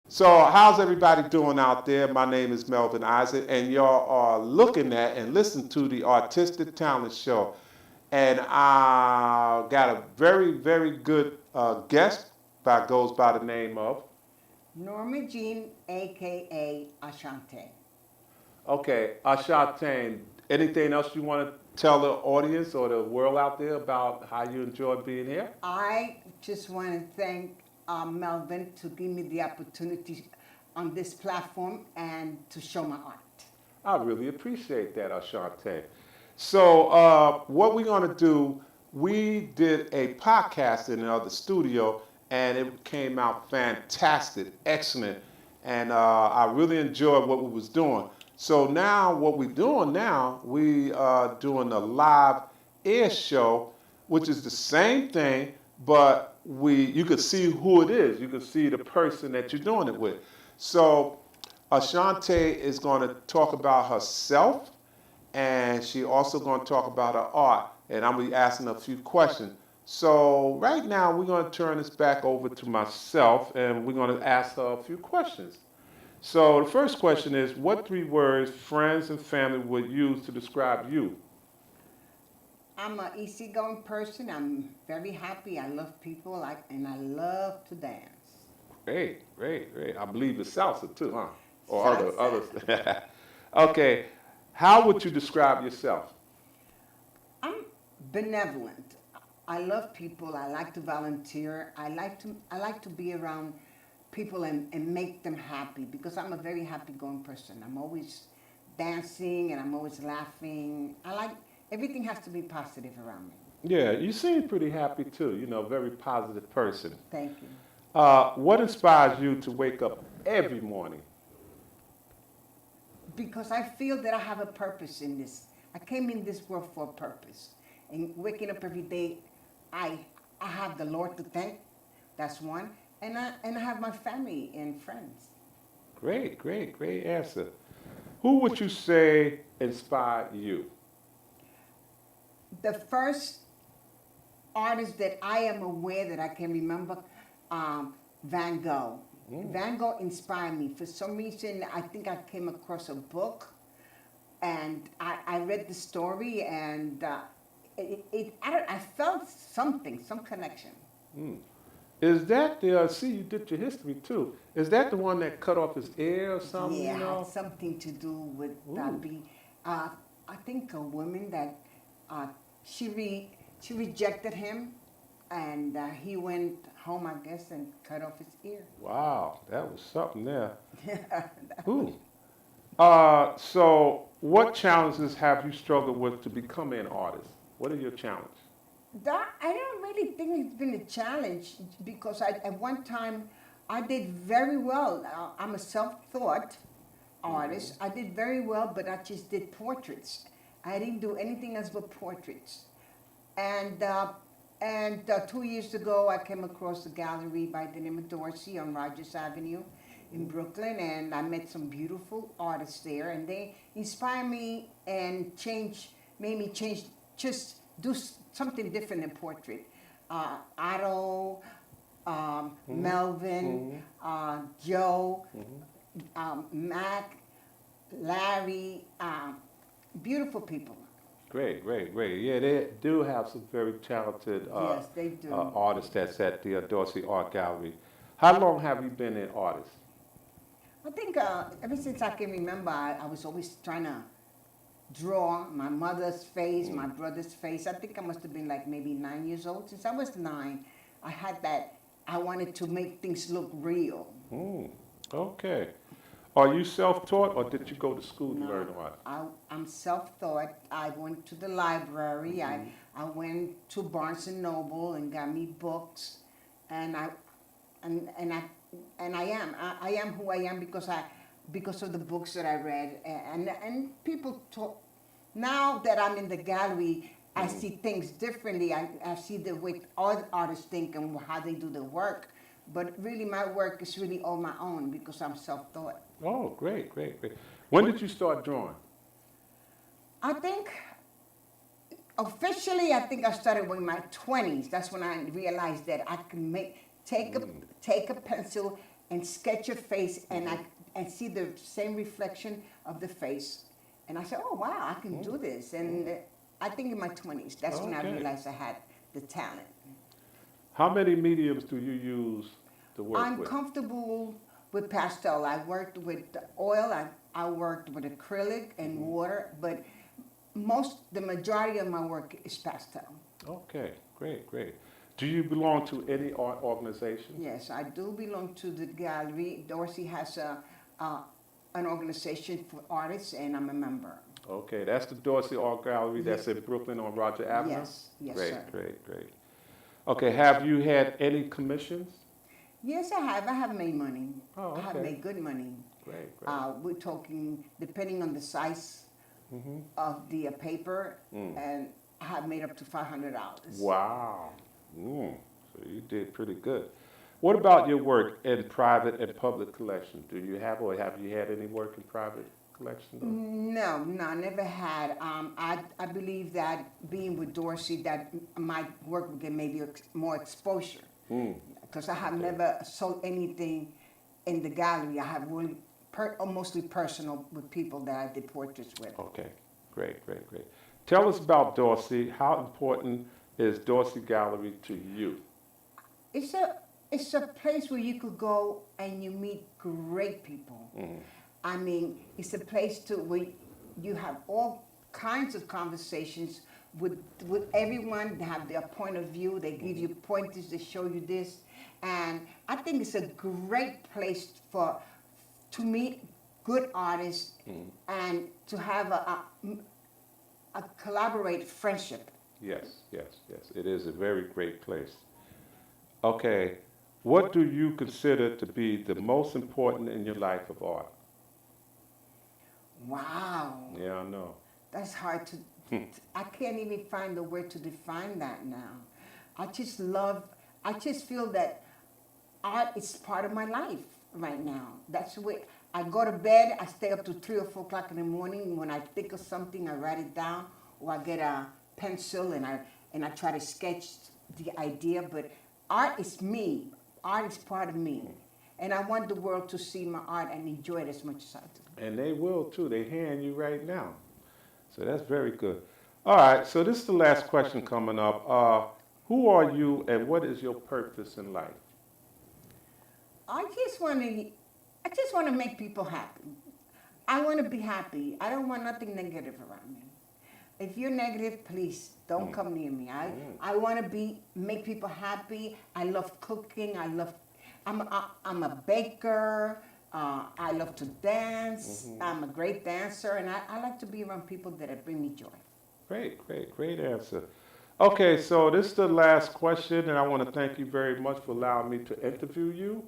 So, how's everybody doing out there? My name is Melvin Isaac, and y'all are looking at and listening to the Artistic Talent Show. And I got a very, very good guest that goes by the name of. Norma Jean, aka Ashante. Okay, Ashante. Anything else you want to tell the audience or the world out there about how you enjoy being here? I just want to thank Melvin to give me the opportunity on this platform and to show my art. I really appreciate that, Ashante. So, what we're going to do, we did a podcast in the other studio, and it came out fantastic, excellent, and I really enjoyed what we was doing. So now, what we're doing now, we are doing a live air show, which is the same thing, but you could see who it is. You could see the person that you're doing it with. So Ashante is going to talk about herself, and she also going to talk about her art. And I'm going to be asking a few questions. So right now, we're going to turn this back over to myself, and we're going to ask her a few questions. So the first question is, what three words friends and family would use to describe you? I'm an easygoing person. I'm very happy. I love people, and I love to dance. Great, great, great. I believe it's salsa too, huh? Or Salsa. others. Okay. How would you describe yourself? I'm benevolent. I love people. I like to volunteer. I like to be around people and make them happy because I'm a very happy going person. I'm always dancing and I'm always laughing. I like everything has to be positive around me. Yeah, you seem pretty happy too. Very positive person. Thank you. What inspires you to wake up every morning? Because I feel that I have a purpose in this. I came in this world for a purpose. And waking up every day, I I have the Lord to thank. That's one. And I have my family and friends. Great, great, great answer. Who would you say inspired you? The first artist that I am aware that I can remember, Van Gogh. Mm, Van Gogh inspired me. For some reason, I think I came across a book and I read the story and I felt something, some connection. mm. Is that the, see, you did your history too. Is that the one that cut off his ear or something, Yeah, had something to do with Ooh, uh, I think a woman that uh, she rejected him, and he went home, I guess, and cut off his ear. wow, that was something there. That was Ooh. So what challenges have you struggled with to become an artist? What are your challenges? that. I don't really think it's been a challenge because at one time I did very well. I'm a self-taught Hmm. artist. I did very well, but I just did portraits. I didn't do anything else but portraits. And 2 years ago, I came across a gallery by the name of Dorsey on Rogers Avenue in Brooklyn, and I met some beautiful artists there, and they inspired me and made me change, just do something different in portrait. Otto, Hmm. Melvin, Hmm. Joe, Hmm. Mac, Larry, beautiful people. Great, great, great. Yeah, they do have some very talented Yes, they do. artists that's at the Dorsey Art Gallery. How long have you been an artist? I think ever since I can remember, I was always trying to draw my mother's face, my Mm. brother's face. I think I must have been like maybe 9 years old. Since I was 9, I had that. I wanted to make things look real. Mm. Okay. Are you self-taught or did you go to school to learn No, art? I'm self-taught. I went to the library. Hmm. I went to Barnes and Noble and got me books, and I and I am who I am because of the books that I read and people talk. Now that I'm in the gallery, I Mm. see things differently. I see the way all artists think and how they do their work. But really, my work is really all my own because I'm self-taught. Oh, great, great, great. When did you start drawing? I think officially, I think I started in my 20s. That's when I realized that I can take a Mm. take a pencil and sketch your face, and see the same reflection of the face. And I said, oh wow, I can do this. And I think in my 20s, that's when I Okay. realized I had the talent. How many mediums do you use to work I'm with? comfortable with pastel. I worked with oil. I worked with acrylic and water, but the majority of my work is pastel. Okay, great, great. Do you belong to any art organization? Yes, I do belong to the gallery. Dorsey has a an organization for artists, and I'm a member. Okay, that's the Dorsey Art Gallery that's in Brooklyn on Roger Avenue? Yes, yes, Great, sir. great, great. Okay, have you had any commissions? Yes, I have. I have made money. Oh, I have okay. made good money. Great, great. We're talking, depending on the size of the paper, and I have made up to $500. Wow. So you did pretty good. What about your work in private and public collection? Do you have, or have you had any work in private collection? No, no, I never had. I believe that being with Dorsey, that my work would get maybe more exposure. Because I have never sold anything in the gallery. I have really mostly personal with people that I did portraits with. Okay, great, great, great. Tell us about Dorsey. How important is Dorsey Gallery to you? It's a place where you could go and you meet great people. I mean, it's a place where you have all kinds of conversations with everyone. They have their point of view. They give you pointers. They show you this, and I think it's a great place to meet good artists and to have a collaborate friendship. Yes, yes, yes. It is a very great place. Okay, what do you consider to be the most important in your life of art? Wow, Yeah, I know. that's hard to. I can't even find the word to define that now. I just love. I just feel that art is part of my life right now. That's the way I go to bed. I stay up to 3 or 4 o'clock in the morning. When I think of something, I write it down, or I get a pencil and I try to sketch the idea. But art is me. Art is part of me, and I want the world to see my art and enjoy it as much as I do. And they will too. They're hearing you right now. So that's very good. All right, so this is the last question coming up. Who are you and what is your purpose in life? I just want to. I just want to make people happy. I want to be happy. I don't want nothing negative around me. If you're negative, please don't come near me. I want to make people happy. I love cooking. I'm a baker. I love to dance. I'm a great dancer, and I like to be around people that bring me joy. Great, great, great answer. Okay, so this is the last question, and I want to thank you very much for allowing me to interview you.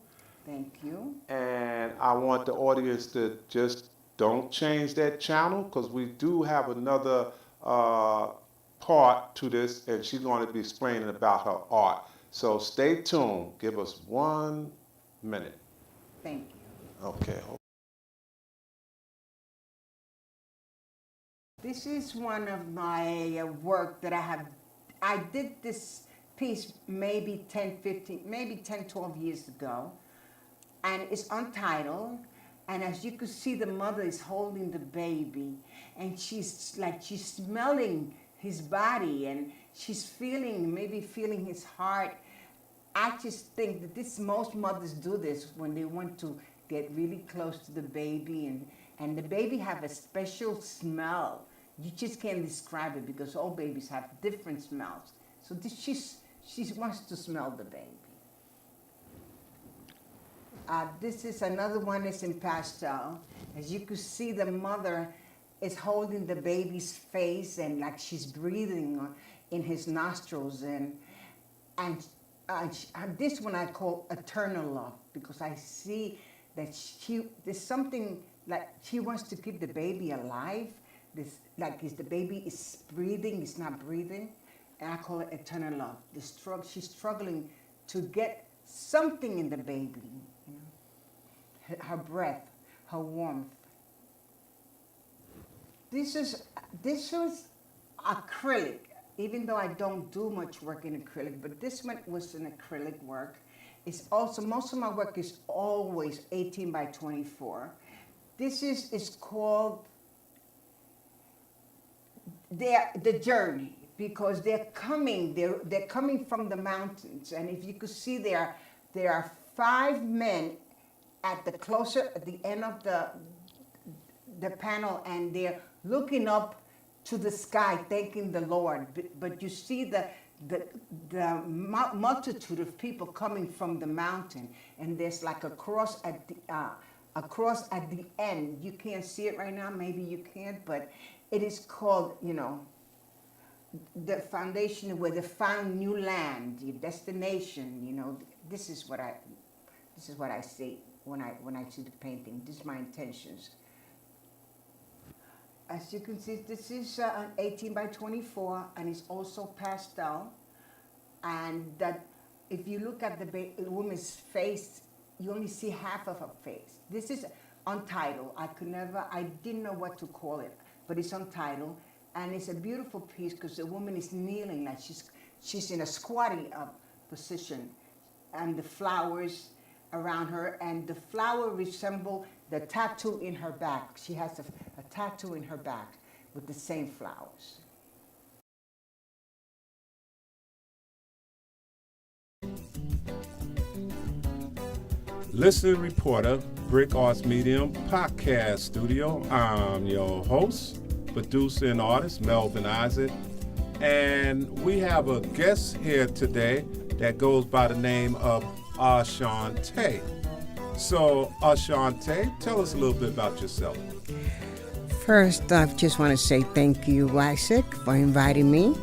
Thank you. And I want the audience to just don't change that channel because we do have another part to this, and she's going to be explaining about her art. So stay tuned. Give us 1 minute. Thank you. Okay. This is one of my work that I have. I did this piece maybe 10, 12 years ago, and it's untitled. And as you can see, the mother is holding the baby, and she's smelling his body, and she's maybe feeling his heart. I just think that most mothers do this when they want to get really close to the baby, and the baby have a special smell. You just can't describe it because all babies have different smells. So she wants to smell the baby. This is another one that's in pastel. As you can see, the mother is holding the baby's face and like she's breathing in his nostrils. And this one I call eternal love because I see that there's something like she wants to keep the baby alive. Is the baby is breathing, it's not breathing. And I call it eternal love. She's struggling to get something in the baby. Her breath, her warmth. This was acrylic, even though I don't do much work in acrylic, but this one was an acrylic work. It's also, most of my work is always 18 by 24. This is called the journey, because they're coming from the mountains. And if you could see there are 5 men at the end of the panel, and they're looking up to the sky, thanking the Lord. But you see the multitude of people coming from the mountain, and there's like a cross at the end. You can't see it right now, maybe you can't, but it is called, the foundation where they found new land, your destination. This is what I see when I see the painting. This is my intentions. As you can see, this is an 18 by 24, and it's also pastel. And that, if you look at the woman's face, you only see half of her face. This is untitled. I didn't know what to call it, but it's untitled, and it's a beautiful piece because the woman is kneeling, like she's in a squatting position, and the flowers around her, and the flower resemble the tattoo in her back. She has a tattoo in her back with the same flowers. Listening reporter, Bric Arts Medium Podcast Studio. I'm your host, producer and artist, Melvin Isaac. And we have a guest here today that goes by the name of Ashante. So, Ashante, tell us a little bit about yourself. First, I just want to say thank you, Isaac, for inviting me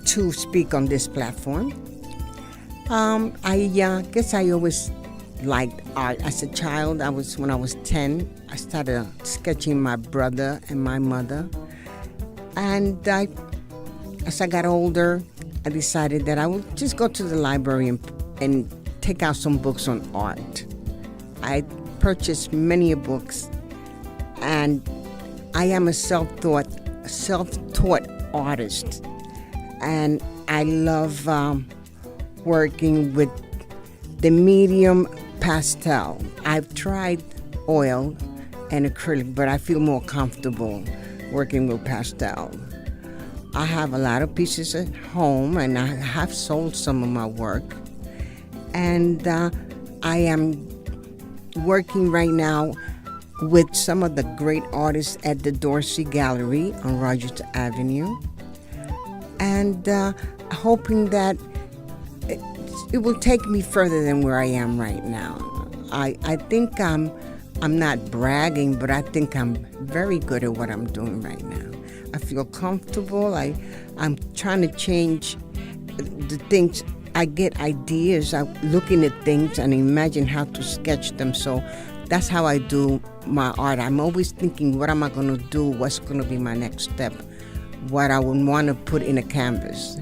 to speak on this platform. I guess I always liked art. As a child, when I was 10, I started sketching my brother and my mother. And as I got older, I decided that I would just go to the library and take out some books on art. I purchased many books, and I am a self-taught artist, and I love working with the medium pastel. I've tried oil and acrylic, but I feel more comfortable working with pastel. I have a lot of pieces at home, and I have sold some of my work. And I am working right now with some of the great artists at the Dorsey Gallery on Rogers Avenue, and hoping that it will take me further than where I am right now. I think I'm not bragging, but I think I'm very good at what I'm doing right now. I feel comfortable. I'm trying to change the things. I get ideas. I'm looking at things and imagine how to sketch them. So that's how I do my art. I'm always thinking, what am I going to do? What's going to be my next step? What I would want to put in a canvas.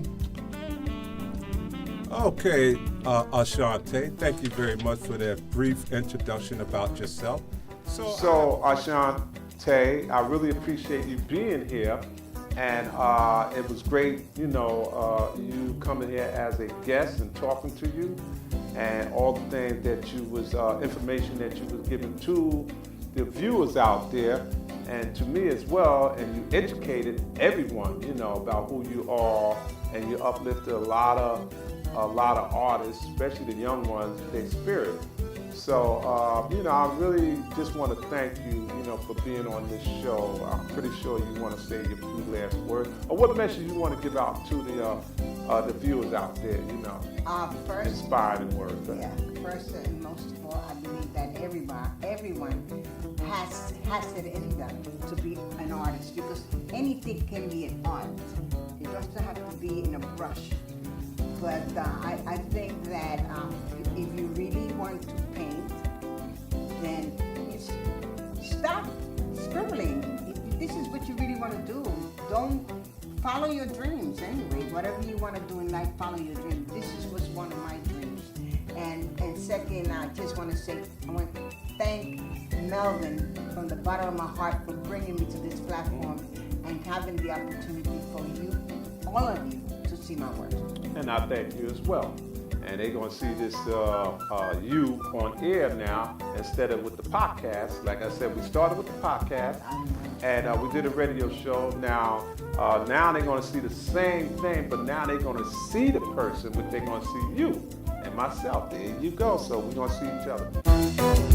Okay, Ashante, thank you very much for that brief introduction about yourself. So Ashante, I really appreciate you being here. And it was great, you coming here as a guest and talking to you, and all the things that you was, information that you was giving to the viewers out there, and to me as well. And you educated everyone, about who you are, and you uplifted a lot of artists, especially the young ones, their spirit. So, I really just want to thank you, for being on this show. I'm pretty sure you want to say your few last words, or what message you want to give out to the viewers out there, First, inspiring words. Yeah, first and most of all, I believe that everyone has it in them to be an artist, because anything can be an art. It doesn't have to be in a brush. But I think that if you really want to paint, then stop scribbling. If this is what you really want to do, don't follow your dreams anyway. Whatever you want to do in life, follow your dreams. This was one of my dreams. And second, I just want to say, I want to thank Melvin from the bottom of my heart for bringing me to this platform and having the opportunity for you, all of you, to see my work. And I thank you as well. and they're gonna see this you on air now instead of with the podcast. Like I said, we started with the podcast, and we did a radio show. Now they're gonna see the same thing, but now they're gonna see the person, but they're gonna see you and myself. There you go. So we're gonna see each other.